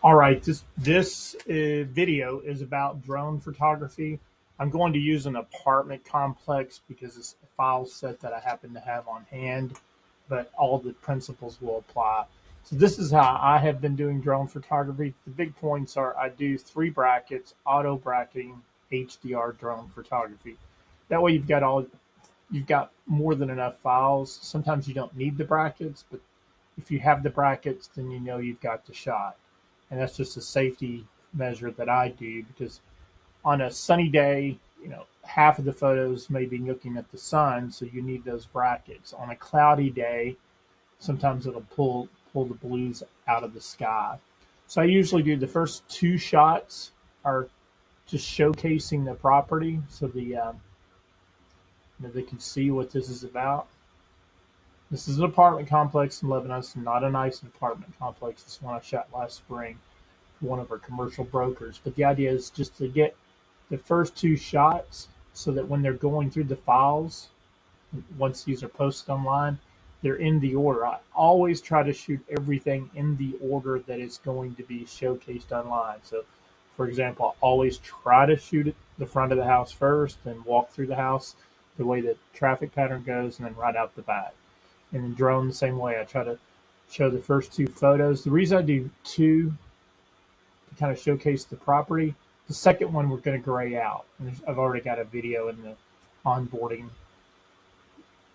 All right, this video is about drone photography. I'm going to use an apartment complex because it's a file set that I happen to have on hand, but all the principles will apply. So this is how I have been doing drone photography. The big points are I do 3 brackets, auto-bracking, HDR drone photography. That way you've got more than enough files. Sometimes you don't need the brackets, but if you have the brackets, then you know you've got the shot. And that's just a safety measure that I do because on a sunny day, half of the photos may be looking at the sun, so you need those brackets. On a cloudy day, sometimes it'll pull the blues out of the sky. So I usually do the first 2 shots are just showcasing the property so they can see what this is about. This is an apartment complex in Lebanon. It's not a nice apartment complex. It's one I shot last spring for one of our commercial brokers. But the idea is just to get the first 2 shots so that when they're going through the files, once these are posted online, they're in the order. I always try to shoot everything in the order that it's going to be showcased online. So, for example, I always try to shoot the front of the house first, then walk through the house the way the traffic pattern goes, and then right out the back. And then drone the same way. I try to show the first 2 photos. The reason I do 2 to kind of showcase the property, the second one we're going to gray out. And I've already got a video in the onboarding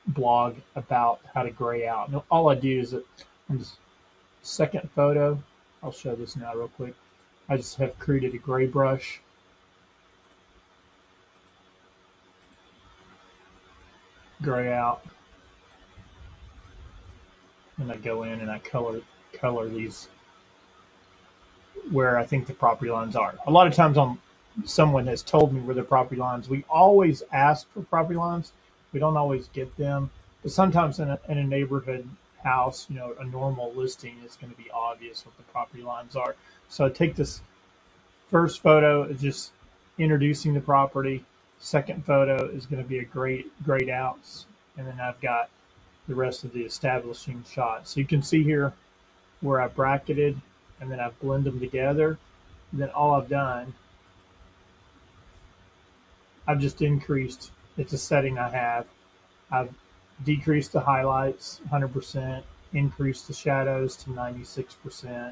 blog about how to gray out. And all I do is that on the second photo, I'll show this now real quick. I just have created a gray brush. Gray out. And I go in and I color these where I think the property lines are. A lot of times someone has told me where the property lines. We always ask for property lines. We don't always get them. But sometimes in a neighborhood house, a normal listing, it's going to be obvious what the property lines are. So I take this first photo is just introducing the property. Second photo is going to be a grayed outs. And then I've got the rest of the establishing shots. So you can see here where I bracketed and then I've blended them together. And then all I've done, I've just increased, it's a setting I have. I've decreased the highlights 100%, increased the shadows to 96%.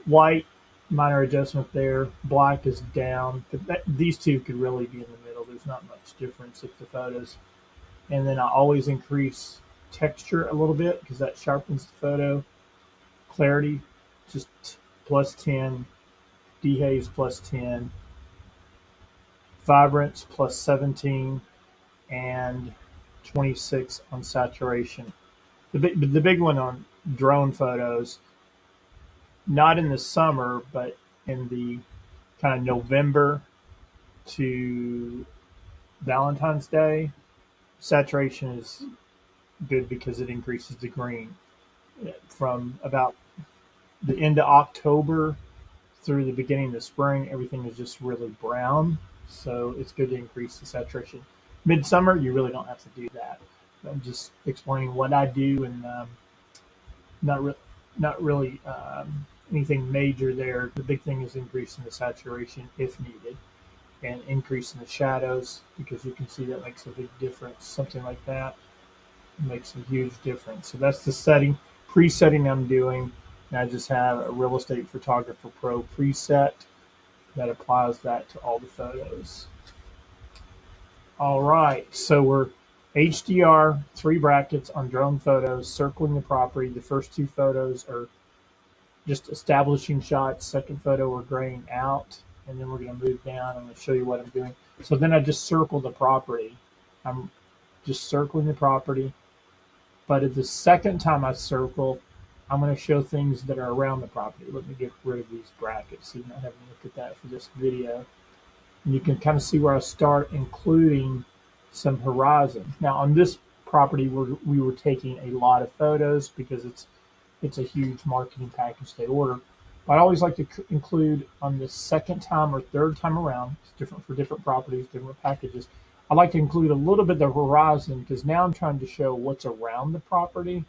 White, minor adjustment there. Black is down. These 2 could really be in the middle. There's not much difference if the photos. And then I always increase texture a little bit because that sharpens the photo. Clarity, just plus 10. Dehaves plus 10. Vibrance plus 17. And 26 on saturation. The big one on drone photos, not in the summer, but in the kind of November to Valentine's Day, saturation is good because it increases the green. From about the end of October through the beginning of the spring, everything is just really brown. So it's good to increase the saturation. Midsummer, you really don't have to do that. I'm just explaining what I do and not really anything major there. The big thing is increasing the saturation if needed and increasing the shadows because you can see that makes a big difference. Something like that makes a huge difference. So that's the presetting I'm doing. And I just have a Real Estate Photographer Pro preset that applies that to all the photos. All right, so we're HDR, 3 brackets on drone photos, circling the property. The first 2 photos are just establishing shots. Second photo, we're graying out. And then we're going to move down. I'm going to show you what I'm doing. So then I just circle the property. I'm just circling the property. But at the second time I circle, I'm going to show things that are around the property. Let me get rid of these brackets so you're not having to look at that for this video. And you can kind of see where I start including some horizon. Now on this property, we were taking a lot of photos because it's a huge marketing package they order. But I always like to include on the second time or third time around, it's different for different properties, different packages. I like to include a little bit of the horizon because now I'm trying to show what's around the property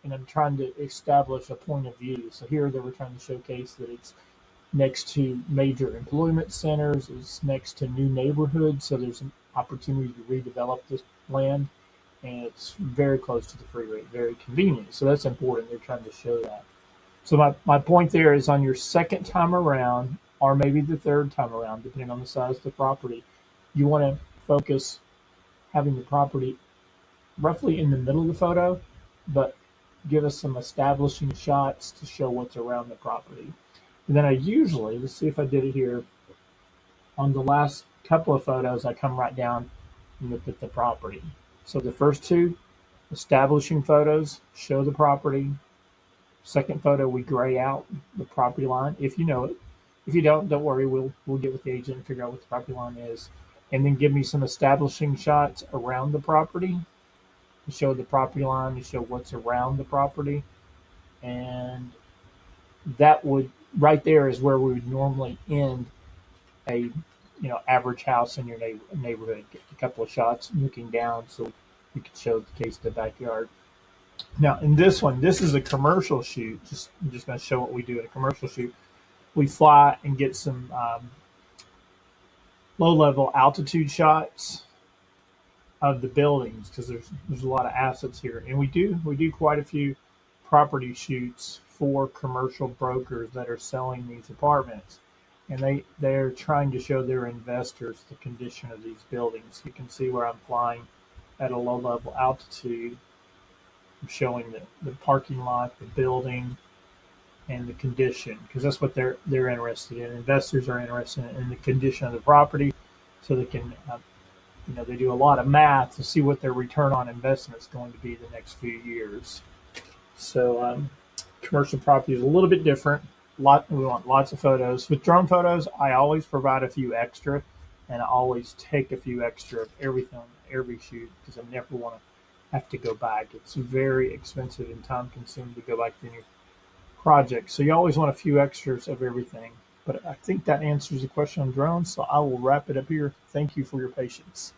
and I'm trying to establish a point of view. So here they were trying to showcase that it's next to major employment centers, it's next to new neighborhoods, so there's an opportunity to redevelop this land, and it's very close to the freeway, very convenient. So that's important. They're trying to show that. So my point there is on your second time around, or maybe the third time around, depending on the size of the property, you want to focus having the property roughly in the middle of the photo, but give us some establishing shots to show what's around the property. And then I usually, let's see if I did it here, on the last couple of photos, I come right down and look at the property. So the first two, establishing photos, show the property. Second photo, we gray out the property line, if you know it. If you don't worry, we'll get with the agent and figure out what the property line is. And then give me some establishing shots around the property to show the property line, to show what's around the property. And that would, right there is where we would normally end a average house in your neighborhood. Get a couple of shots looking down so you could show the case of the backyard. Now in this one, this is a commercial shoot. I'm just going to show what we do in a commercial shoot. We fly and get some low-level altitude shots of the buildings because there's a lot of assets here, and we do quite a few property shoots for commercial brokers that are selling these apartments, and they're trying to show their investors the condition of these buildings. You can see where I'm flying at a low-level altitude. I'm showing the parking lot, the building, and the condition, because that's what they're interested in. Investors are interested in the condition of the property, so they can, they do a lot of math to see what their return on investment is going to be the next few years. So commercial property is a little bit different. We want lots of photos. With drone photos, I always provide a few extra, and I always take a few extra of everything, every shoot, because I never want to have to go back. It's very expensive and time consuming to go back to your project. So you always want a few extras of everything. But I think that answers the question on drones. So I will wrap it up here. Thank you for your patience.